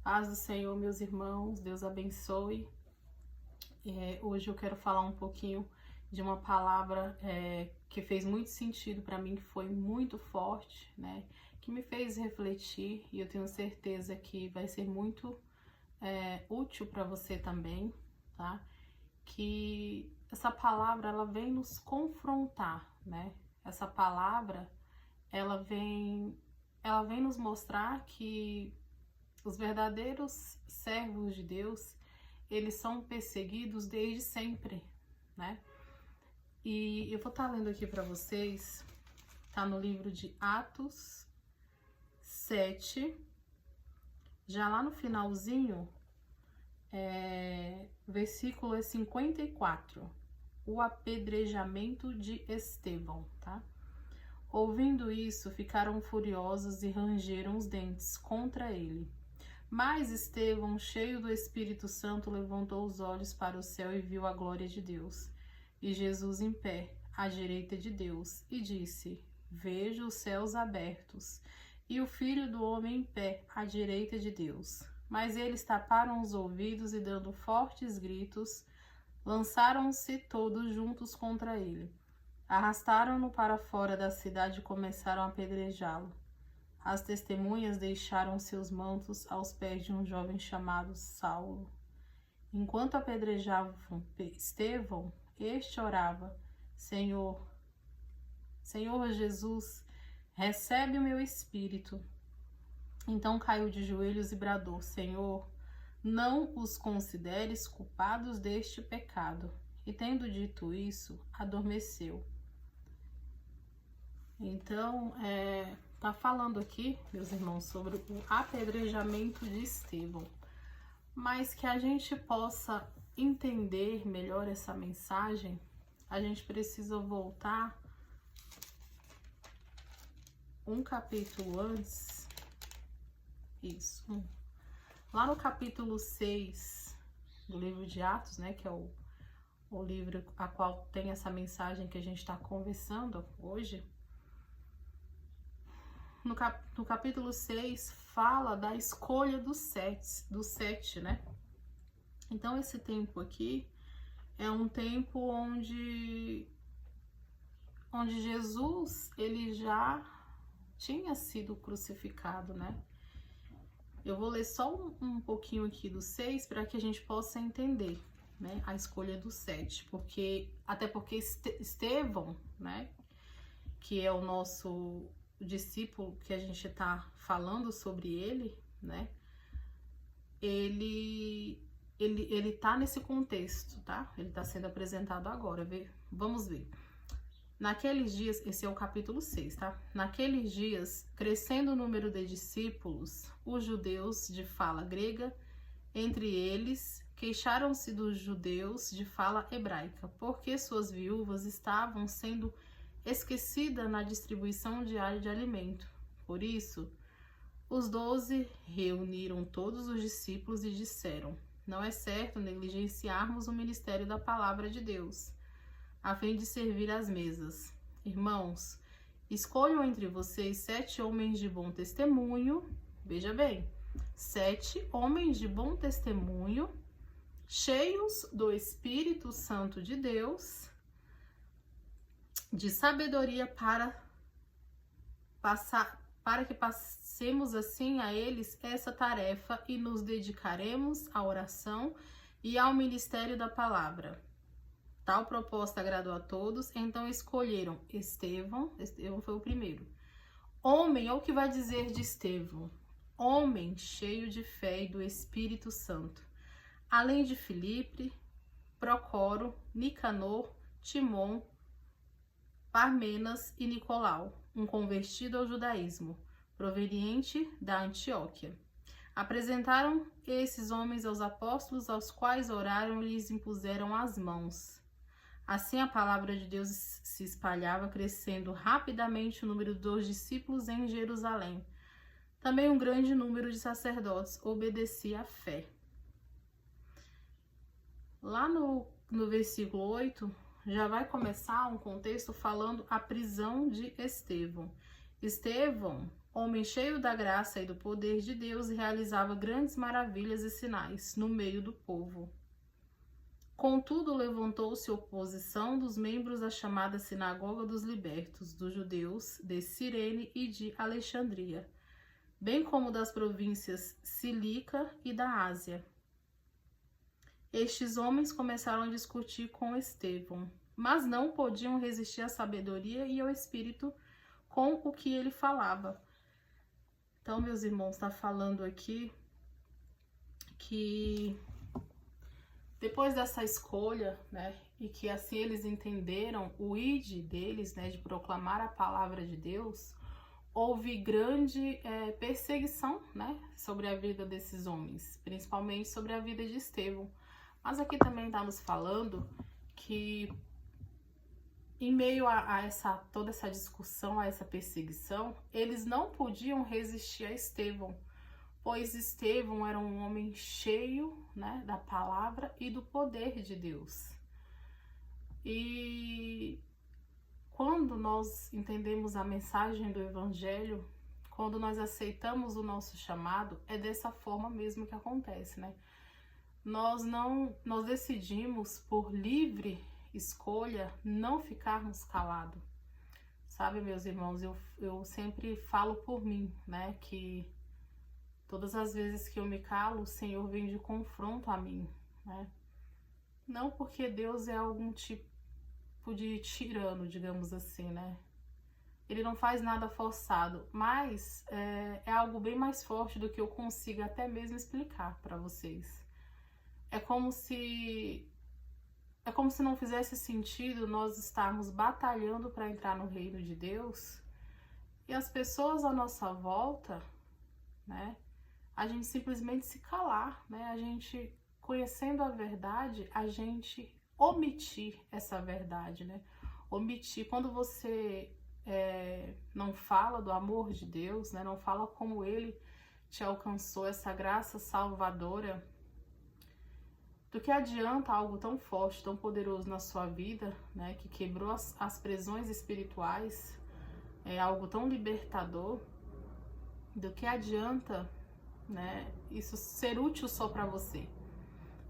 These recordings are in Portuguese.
Paz do Senhor, meus irmãos, Deus abençoe. Hoje eu quero falar um pouquinho de uma palavra que fez muito sentido para mim, que foi muito forte, né? Que me fez refletir e eu tenho certeza que vai ser muito útil para você também, tá? Que essa palavra ela vem nos confrontar, né? Essa palavra ela vem nos mostrar que os verdadeiros servos de Deus, eles são perseguidos desde sempre, né? E eu vou estar lendo aqui para vocês, tá no livro de Atos 7, já lá no finalzinho, versículo 54, o apedrejamento de Estevão, tá? Ouvindo isso, ficaram furiosos e rangeram os dentes contra ele. Mas Estevão, cheio do Espírito Santo, levantou os olhos para o céu e viu a glória de Deus, e Jesus em pé, à direita de Deus, e disse: Vejo os céus abertos, e o Filho do Homem em pé, à direita de Deus. Mas eles taparam os ouvidos e, dando fortes gritos, lançaram-se todos juntos contra ele. Arrastaram-no para fora da cidade e começaram a apedrejá-lo. As testemunhas deixaram seus mantos aos pés de um jovem chamado Saulo. Enquanto apedrejavam Estevão, este orava: Senhor Jesus, recebe o meu espírito. Então caiu de joelhos e bradou: Senhor, não os consideres culpados deste pecado. E tendo dito isso, adormeceu. Então, tá falando aqui, meus irmãos, sobre o apedrejamento de Estevão. Mas que a gente possa entender melhor essa mensagem, a gente precisa voltar um capítulo antes. Isso. Lá no capítulo 6 do livro de Atos, né, que é o livro a qual tem essa mensagem que a gente está conversando hoje. No capítulo 6, fala da escolha dos sete, né? Então, esse tempo aqui é um tempo onde Jesus, ele já tinha sido crucificado, né? Eu vou ler só um pouquinho aqui do 6 para que a gente possa entender, né, a escolha dos sete. Até porque Estevão, né, que é o nosso discípulo que a gente está falando sobre ele, né? Ele tá nesse contexto, tá? Ele está sendo apresentado agora. Vamos ver. Naqueles dias, esse é o capítulo 6, tá? Naqueles dias, crescendo o número de discípulos, os judeus de fala grega, entre eles, queixaram-se dos judeus de fala hebraica, porque suas viúvas estavam sendo esquecida na distribuição diária de alimento. Por isso, os 12 reuniram todos os discípulos e disseram: Não é certo negligenciarmos o ministério da palavra de Deus, a fim de servir às mesas. Irmãos, escolham entre vocês 7 homens de bom testemunho, veja bem, 7 homens de bom testemunho, cheios do Espírito Santo de Deus, de sabedoria para que passemos assim a eles essa tarefa e nos dedicaremos à oração e ao ministério da palavra. Tal proposta agradou a todos, então escolheram Estevão foi o primeiro. Homem, olha o que vai dizer de Estevão: homem cheio de fé e do Espírito Santo, além de Filipe, Procoro, Nicanor, Timon, Parmenas e Nicolau, um convertido ao judaísmo, proveniente da Antioquia. Apresentaram esses homens aos apóstolos, aos quais oraram e lhes impuseram as mãos. Assim a palavra de Deus se espalhava, crescendo rapidamente o número dos discípulos em Jerusalém. Também um grande número de sacerdotes obedecia à fé. Lá no versículo 8, já vai começar um contexto falando a prisão de Estevão. Estevão, Homem cheio da graça e do poder de Deus, realizava grandes maravilhas e sinais no meio do povo. Contudo, levantou-se oposição dos membros da chamada Sinagoga dos Libertos, dos judeus de Cirene e de Alexandria, bem como das províncias Cilícia e da Ásia. Estes homens começaram a discutir com Estevão, mas não podiam resistir à sabedoria e ao espírito com o que ele falava. Então, meus irmãos, está falando aqui que depois dessa escolha, né, e que assim eles entenderam o ide deles, né, de proclamar a palavra de Deus, houve grande perseguição, né, sobre a vida desses homens, principalmente sobre a vida de Estevão. Mas aqui também está nos falando que em meio a toda essa discussão, a essa perseguição, eles não podiam resistir a Estevão, pois Estevão era um homem cheio, né, da palavra e do poder de Deus. E quando nós entendemos a mensagem do Evangelho, quando nós aceitamos o nosso chamado, é dessa forma mesmo que acontece, né? Nós decidimos por livre escolha não ficarmos calados. Sabe, meus irmãos, eu sempre falo por mim, né, que todas as vezes que eu me calo, o Senhor vem de confronto a mim, né? Não porque Deus é algum tipo de tirano, digamos assim, né? Ele não faz nada forçado, mas é algo bem mais forte do que eu consiga até mesmo explicar para vocês. É como se não fizesse sentido nós estarmos batalhando para entrar no reino de Deus e as pessoas à nossa volta, né, a gente simplesmente se calar, né, a gente, conhecendo a verdade, a gente omitir essa verdade, né, omitir. Quando você não fala do amor de Deus, né, não fala como Ele te alcançou, essa graça salvadora, do que adianta algo tão forte, tão poderoso na sua vida, né, que quebrou as prisões espirituais, algo tão libertador, do que adianta, né, isso ser útil só para você.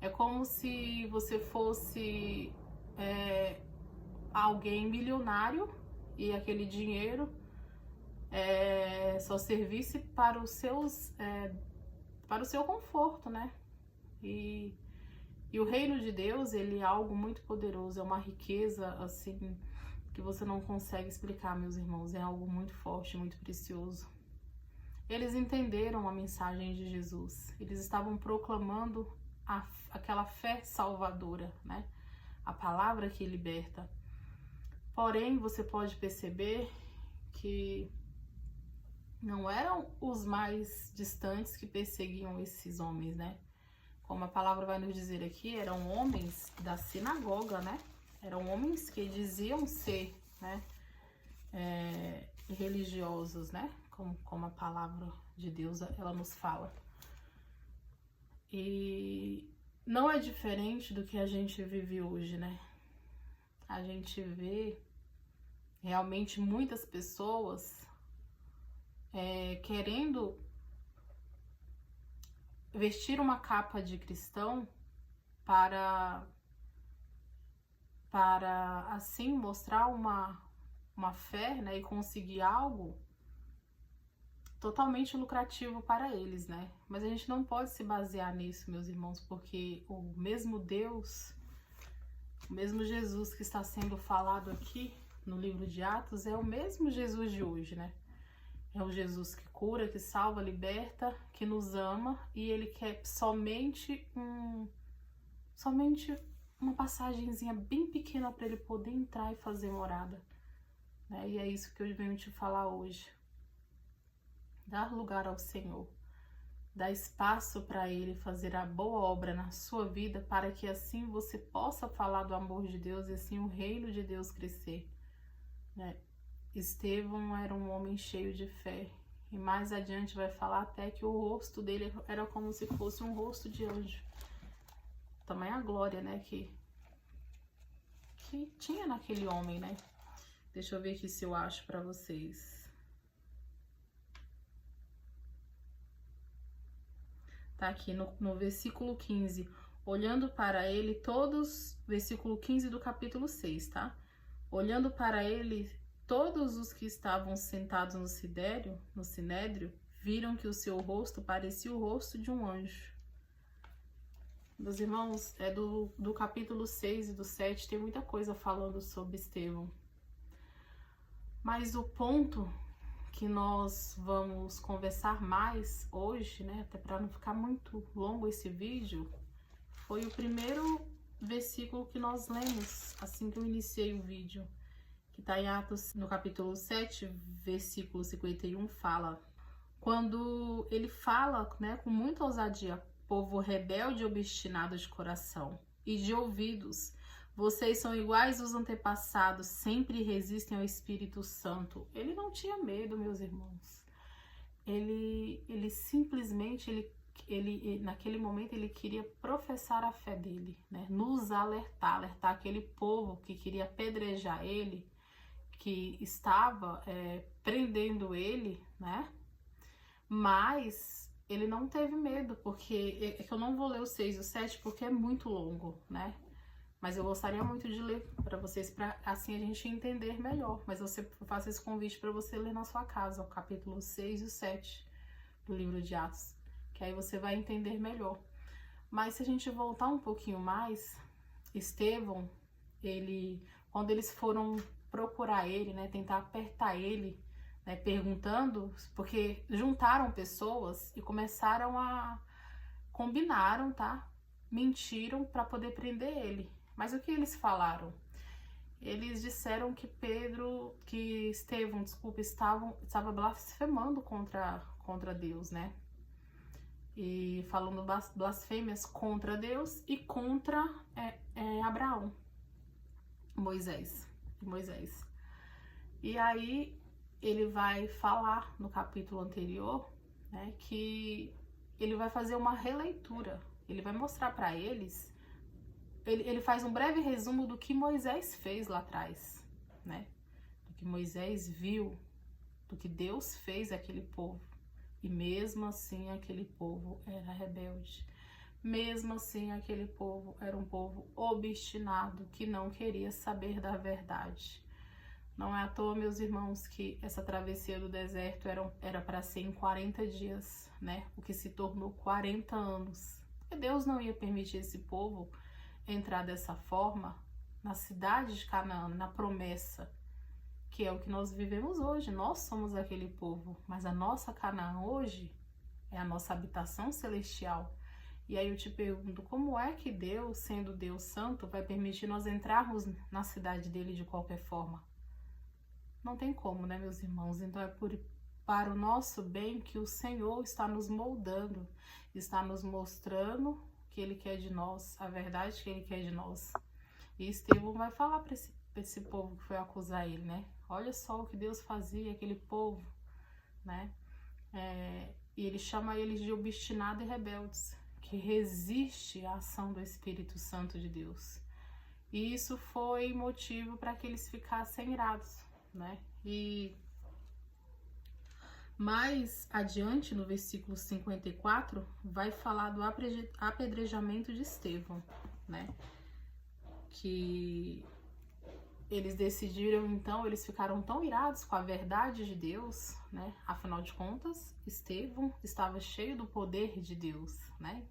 É como se você fosse alguém milionário e aquele dinheiro só servisse para o seu conforto, né? E o reino de Deus, ele é algo muito poderoso, é uma riqueza, assim, que você não consegue explicar, meus irmãos. É algo muito forte, muito precioso. Eles entenderam a mensagem de Jesus. Eles estavam proclamando aquela fé salvadora, né? A palavra que liberta. Porém, você pode perceber que não eram os mais distantes que perseguiam esses homens, né? Como a palavra vai nos dizer aqui, eram homens da sinagoga, né? Eram homens que diziam ser, né, religiosos, né? Como a palavra de Deus, ela nos fala. E não é diferente do que a gente vive hoje, né? A gente vê realmente muitas pessoas querendo vestir uma capa de cristão para assim mostrar uma fé, né, e conseguir algo totalmente lucrativo para eles, né? Mas a gente não pode se basear nisso, meus irmãos, porque o mesmo Deus, o mesmo Jesus que está sendo falado aqui no livro de Atos é o mesmo Jesus de hoje, né? É o Jesus que cura, que salva, liberta, que nos ama, e ele quer somente uma passagenzinha bem pequena para ele poder entrar e fazer morada, né? E é isso que eu venho te falar hoje. Dar lugar ao Senhor, dar espaço para Ele fazer a boa obra na sua vida, para que assim você possa falar do amor de Deus e assim o reino de Deus crescer, né? Estevão era um homem cheio de fé, e mais adiante vai falar até que o rosto dele era como se fosse um rosto de anjo. Também a glória, né, que tinha naquele homem, né? Deixa eu ver aqui se eu acho para vocês. tá aqui no versículo 15. Olhando para ele todos, versículo 15 do capítulo 6, tá? Olhando para ele, todos os que estavam sentados no sinédrio, viram que o seu rosto parecia o rosto de um anjo. Meus irmãos, do capítulo 6 e do 7 tem muita coisa falando sobre Estevão. Mas o ponto que nós vamos conversar mais hoje, né, até para não ficar muito longo esse vídeo, foi o primeiro versículo que nós lemos assim que eu iniciei o vídeo, que está em Atos, no capítulo 7, versículo 51, fala: quando ele fala, né, com muita ousadia, povo rebelde e obstinado de coração e de ouvidos, vocês são iguais aos antepassados, sempre resistem ao Espírito Santo. Ele não tinha medo, meus irmãos. Ele simplesmente, naquele momento, ele queria professar a fé dele, né? Nos alertar aquele povo que queria apedrejar ele, que estava prendendo ele, né? Mas ele não teve medo, porque é que eu não vou ler o 6 e o 7 porque é muito longo, né? Mas eu gostaria muito de ler para vocês, para assim a gente entender melhor. Mas eu faço esse convite para você ler na sua casa, o capítulo 6 e o 7 do livro de Atos, que aí você vai entender melhor. Mas se a gente voltar um pouquinho mais, Estevão, quando eles foram procurar ele, né, tentar apertar ele, né, perguntando, porque juntaram pessoas e começaram combinaram, tá? Mentiram para poder prender ele. Mas o que eles falaram? Eles disseram que Estevão, estava blasfemando contra Deus, né? E falando blasfêmias contra Deus e contra Abraão, Moisés. E aí ele vai falar no capítulo anterior, né, que ele vai fazer uma releitura. Ele vai mostrar para eles, ele faz um breve resumo do que Moisés fez lá atrás, né? Do que Moisés viu, do que Deus fez àquele povo. E mesmo assim aquele povo era rebelde. Mesmo assim aquele povo era um povo obstinado, que não queria saber da verdade. Não é à toa, meus irmãos, que essa travessia do deserto era para ser em 40 dias, né? O que se tornou 40 anos. E Deus não ia permitir esse povo entrar dessa forma na cidade de Canaã, na promessa, que é o que nós vivemos hoje. Nós somos aquele povo, mas a nossa Canaã hoje é a nossa habitação celestial. E aí eu te pergunto, como é que Deus, sendo Deus Santo, vai permitir nós entrarmos na cidade dele de qualquer forma? Não tem como, né, meus irmãos? Então para o nosso bem que o Senhor está nos moldando, está nos mostrando o que Ele quer de nós, a verdade que Ele quer de nós. E Estevão vai falar para esse povo que foi acusar ele, né? Olha só o que Deus fazia, aquele povo, né? E ele chama eles de obstinados e rebeldes, que resiste à ação do Espírito Santo de Deus. E isso foi motivo para que eles ficassem irados, né? E mais adiante, no versículo 54, vai falar do apedrejamento de Estevão, né? Que eles decidiram, então, eles ficaram tão irados com a verdade de Deus, né? Afinal de contas, Estevão estava cheio do poder de Deus, né?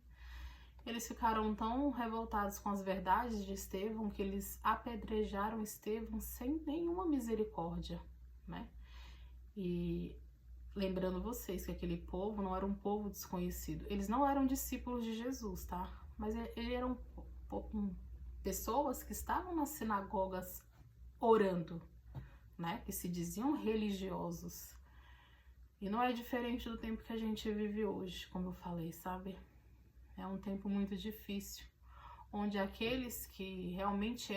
Eles ficaram tão revoltados com as verdades de Estevão que eles apedrejaram Estevão sem nenhuma misericórdia, né? E lembrando vocês que aquele povo não era um povo desconhecido. Eles não eram discípulos de Jesus, tá? Mas eles eram pessoas que estavam nas sinagogas orando, né? Que se diziam religiosos. E não é diferente do tempo que a gente vive hoje, como eu falei, sabe? É um tempo muito difícil, onde aqueles que realmente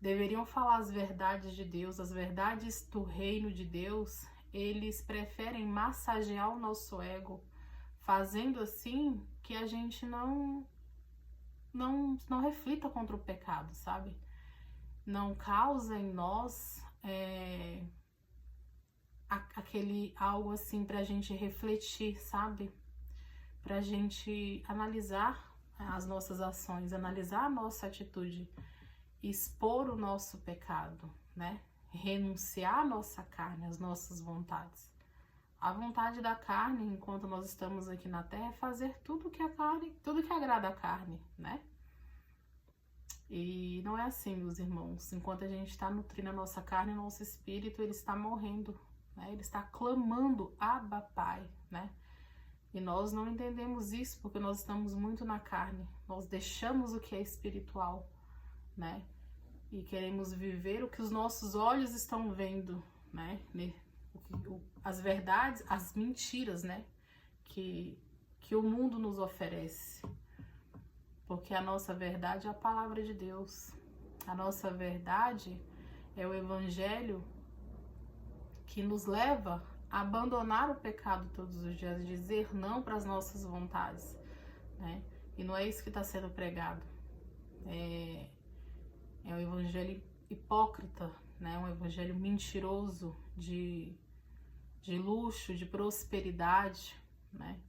deveriam falar as verdades de Deus, as verdades do reino de Deus, eles preferem massagear o nosso ego, fazendo assim que a gente não reflita contra o pecado, sabe? Não causa em nós aquele algo assim pra gente refletir, sabe? Pra gente analisar as nossas ações, analisar a nossa atitude, expor o nosso pecado, né? Renunciar à nossa carne, às nossas vontades. A vontade da carne, enquanto nós estamos aqui na terra, é fazer tudo que a carne, tudo que agrada a carne, né? E não é assim, meus irmãos. Enquanto a gente está nutrindo a nossa carne, o nosso espírito, ele está morrendo, né? Ele está clamando, Abba, Pai, né? E nós não entendemos isso porque nós estamos muito na carne. Nós deixamos o que é espiritual, né? E queremos viver o que os nossos olhos estão vendo, né? As verdades, as mentiras, né? Que o mundo nos oferece. Porque a nossa verdade é a palavra de Deus. A nossa verdade é o evangelho que nos leva a abandonar o pecado todos os dias, dizer não para as nossas vontades, né? E não é isso que está sendo pregado. É um evangelho hipócrita, né? Um evangelho mentiroso de luxo, de prosperidade, né?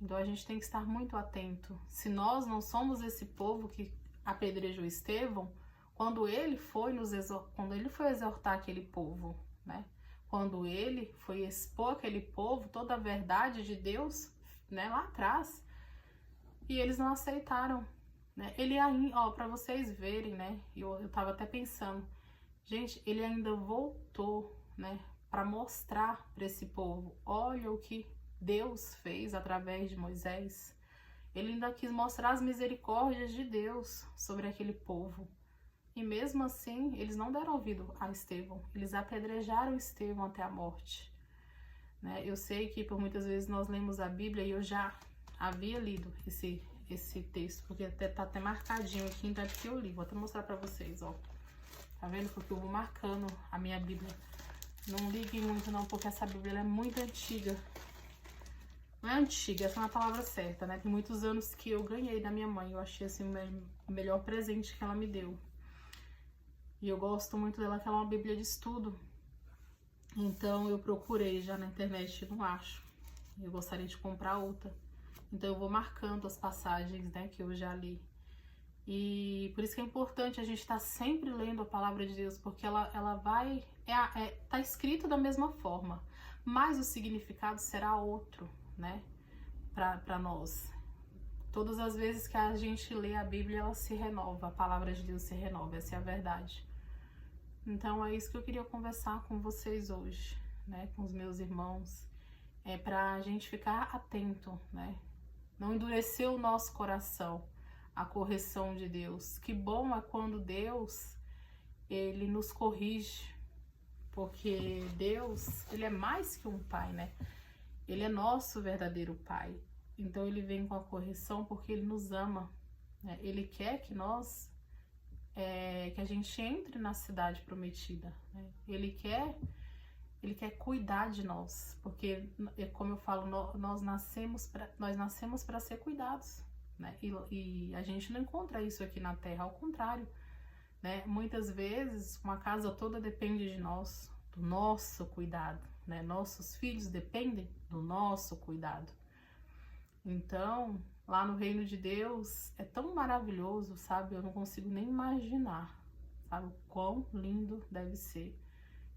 Então a gente tem que estar muito atento. Se nós não somos esse povo que apedrejou Estevão, quando ele foi exortar aquele povo, né? Quando ele foi expor aquele povo toda a verdade de Deus, né, lá atrás, e eles não aceitaram, né? Ele ainda, ó, para vocês verem, né? Eu tava até pensando, gente, ele ainda voltou, né, para mostrar para esse povo, olha o que Deus fez através de Moisés. Ele ainda quis mostrar as misericórdias de Deus sobre aquele povo. E mesmo assim, eles não deram ouvido a Estevão. Eles apedrejaram Estevão até a morte, né? Eu sei que por muitas vezes nós lemos a Bíblia e eu já havia lido esse texto, porque tá até marcadinho aqui, então é porque eu li. Vou até mostrar para vocês, ó. Tá vendo? Porque eu vou marcando a minha Bíblia. Não liguem muito não, porque essa Bíblia ela é muito antiga. Não é antiga, essa é uma palavra certa, né? Tem muitos anos que eu ganhei da minha mãe. Eu achei assim o melhor presente que ela me deu. E eu gosto muito dela, que ela é uma Bíblia de estudo. Então eu procurei já na internet e não acho. Eu gostaria de comprar outra. Então eu vou marcando as passagens, né, que eu já li. E por isso que é importante a gente estar sempre lendo a palavra de Deus, porque ela vai... tá escrito da mesma forma, mas o significado será outro, né, para nós. Todas as vezes que a gente lê a Bíblia, ela se renova, a palavra de Deus se renova, essa é a verdade. Então é isso que eu queria conversar com vocês hoje, né, com os meus irmãos, pra gente ficar atento, né, não endurecer o nosso coração, a correção de Deus. Que bom é quando Deus, ele nos corrige, porque Deus, ele é mais que um pai, né? Ele é nosso verdadeiro pai. Então ele vem com a correção porque ele nos ama, né? Ele quer que nós, que a gente entre na cidade prometida, né? Ele quer cuidar de nós, porque, como eu falo, nós nascemos para ser cuidados, né? E a gente não encontra isso aqui na Terra, ao contrário, né? Muitas vezes uma casa toda depende de nós, do nosso cuidado, né? Nossos filhos dependem do nosso cuidado. Então, lá no reino de Deus é tão maravilhoso, sabe? Eu não consigo nem imaginar, sabe, o quão lindo deve ser.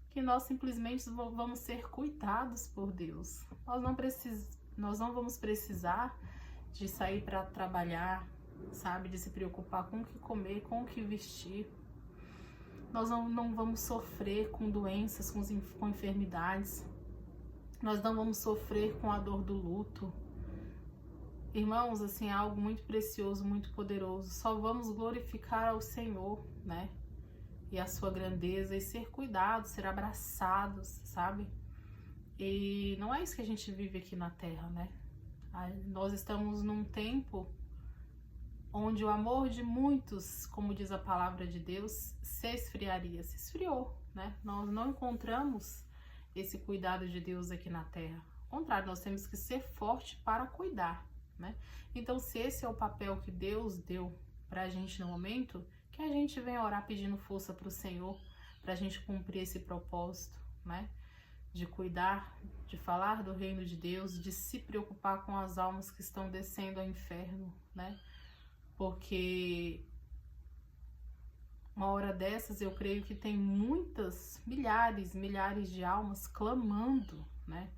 Que nós simplesmente vamos ser cuidados por Deus. Nós não vamos precisar de sair para trabalhar, sabe? De se preocupar com o que comer, com o que vestir. Nós não vamos sofrer com doenças, com enfermidades. Nós não vamos sofrer com a dor do luto. Irmãos, assim, é algo muito precioso, muito poderoso. Só vamos glorificar ao Senhor, né? E a sua grandeza, e ser cuidados, ser abraçados, sabe? E não é isso que a gente vive aqui na Terra, né? Nós estamos num tempo onde o amor de muitos, como diz a palavra de Deus, se esfriou, né? Nós não encontramos esse cuidado de Deus aqui na Terra. Ao contrário, nós temos que ser fortes para cuidar, né? Então, se esse é o papel que Deus deu pra gente no momento, que a gente venha orar pedindo força pro Senhor, pra gente cumprir esse propósito, né? de cuidar, de falar do reino de Deus, de se preocupar com as almas que estão descendo ao inferno, né? Porque uma hora dessas eu creio que tem muitas, milhares de almas clamando, né?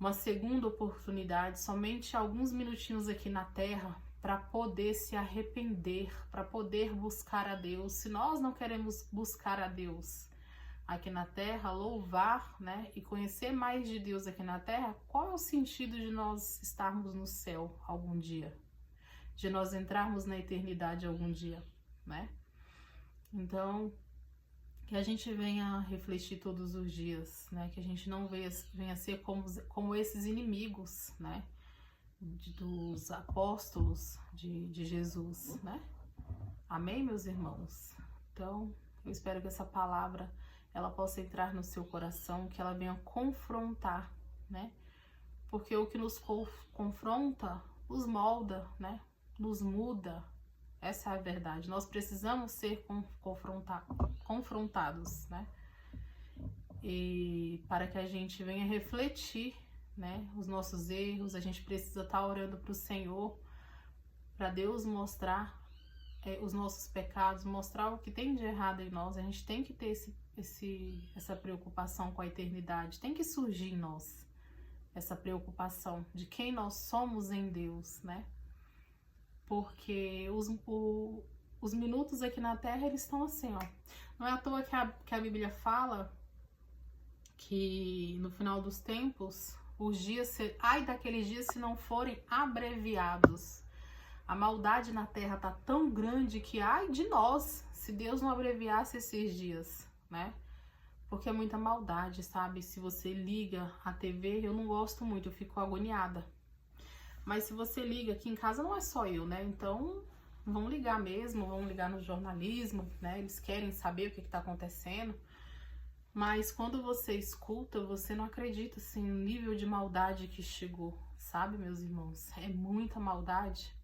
Uma segunda oportunidade, somente alguns minutinhos aqui na terra para poder se arrepender, para poder buscar a Deus. Se nós não queremos buscar a Deus aqui na terra, louvar, né, e conhecer mais de Deus aqui na terra, qual é o sentido de nós estarmos no céu algum dia? De nós entrarmos na eternidade algum dia, né? Então, que a gente venha refletir todos os dias, né? Que a gente não venha ser como esses inimigos, né? Dos apóstolos de Jesus, né? Amém, meus irmãos? Então, eu espero que essa palavra ela possa entrar no seu coração, que ela venha confrontar, né? Porque o que nos confronta nos molda, né? Nos muda. Essa é a verdade. Nós precisamos ser confrontados, né? E para que a gente venha refletir, né, os nossos erros, a gente precisa estar orando para o Senhor, para Deus mostrar os nossos pecados, mostrar o que tem de errado em nós. A gente tem que ter essa preocupação com a eternidade. Tem que surgir em nós essa preocupação de quem nós somos em Deus, né? Porque os minutos aqui na Terra, eles estão assim, ó. Não é à toa que a Bíblia fala que no final dos tempos, os dias, ai daqueles dias se não forem abreviados. A maldade na Terra tá tão grande que ai de nós, se Deus não abreviasse esses dias, né? Porque é muita maldade, sabe? Se você liga a TV, eu não gosto muito, eu fico agoniada. Mas se você liga, aqui em casa não é só eu, né? Então, vão ligar mesmo, vão ligar no jornalismo, né? Eles querem saber o que está acontecendo. Mas quando você escuta, você não acredita, assim, no nível de maldade que chegou, sabe, meus irmãos? É muita maldade.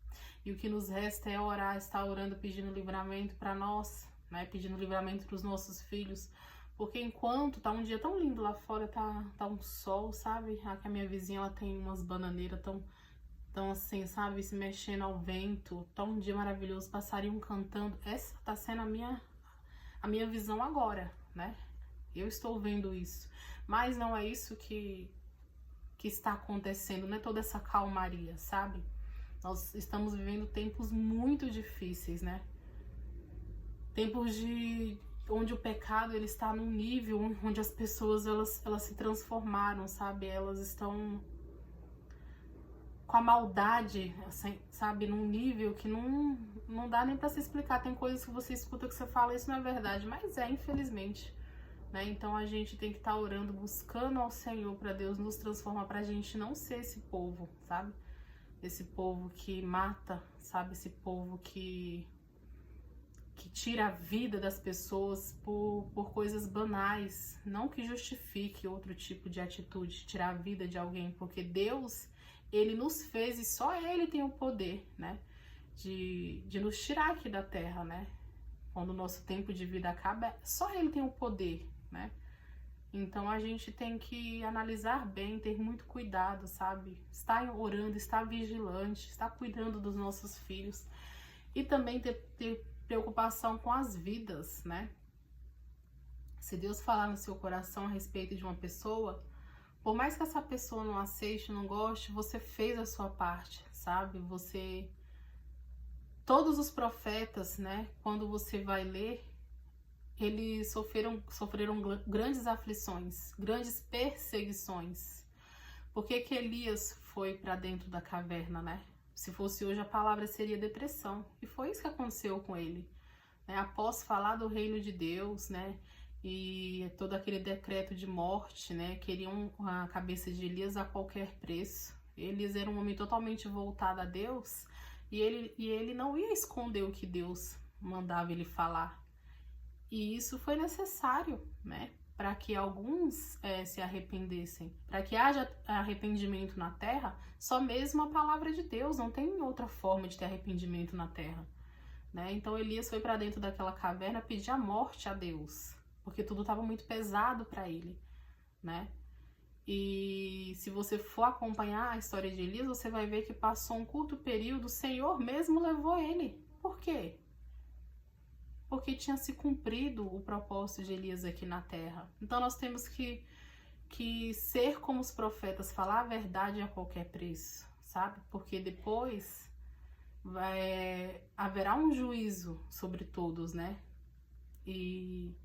E o que nos resta é orar, estar orando, pedindo livramento para nós, né? Pedindo livramento para os nossos filhos. Porque enquanto tá um dia tão lindo lá fora, tá um sol, sabe? Aqui a minha vizinha, ela tem umas bananeiras tão assim, sabe, se mexendo ao vento, tá um dia maravilhoso, passarinho cantando. Essa tá sendo a minha visão agora, né? Eu estou vendo isso, mas não é isso que está acontecendo, não é toda essa calmaria, sabe? Nós estamos vivendo tempos muito difíceis, né? Tempos onde o pecado ele está num nível onde as pessoas elas se transformaram, sabe? Elas estão com a maldade, assim, sabe, num nível que não dá nem para se explicar. Tem coisas que você escuta que você fala, isso não é verdade, mas infelizmente, né? Então a gente tem que estar orando, buscando ao Senhor para Deus nos transformar, pra gente não ser esse povo, sabe? Esse povo que mata, sabe? Esse povo que tira a vida das pessoas por coisas banais, não que justifique outro tipo de atitude, tirar a vida de alguém, porque Deus, Ele nos fez e só Ele tem o poder, né, de nos tirar aqui da terra, né, quando o nosso tempo de vida acaba, só Ele tem o poder, né, então a gente tem que analisar bem, ter muito cuidado, sabe, estar orando, estar vigilante, estar cuidando dos nossos filhos e também ter preocupação com as vidas, né, se Deus falar no seu coração a respeito de uma pessoa, por mais que essa pessoa não aceite, não goste, você fez a sua parte, sabe? Todos os profetas, né? Quando você vai ler, eles sofreram grandes aflições, grandes perseguições. Por que Elias foi para dentro da caverna, né? Se fosse hoje, a palavra seria depressão. E foi isso que aconteceu com ele, né? Após falar do reino de Deus, né? E todo aquele decreto de morte, né? Queriam a cabeça de Elias a qualquer preço. Elias era um homem totalmente voltado a Deus e ele não ia esconder o que Deus mandava ele falar. E isso foi necessário, né? Para que alguns se arrependessem. Para que haja arrependimento na terra, só mesmo a palavra de Deus. Não tem outra forma de ter arrependimento na terra, né? Então Elias foi para dentro daquela caverna pedir a morte a Deus, porque tudo estava muito pesado para ele, né? E se você for acompanhar a história de Elias, você vai ver que passou um curto período, o Senhor mesmo levou ele. Por quê? Porque tinha se cumprido o propósito de Elias aqui na terra. Então nós temos que ser como os profetas, falar a verdade a qualquer preço, sabe? Porque depois haverá um juízo sobre todos, né? E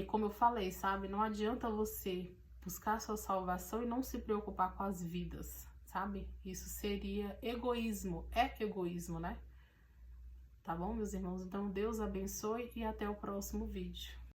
como eu falei, sabe? Não adianta você buscar a sua salvação e não se preocupar com as vidas, sabe? Isso seria egoísmo, é egoísmo, né? Tá bom, meus irmãos? Então, Deus abençoe e até o próximo vídeo.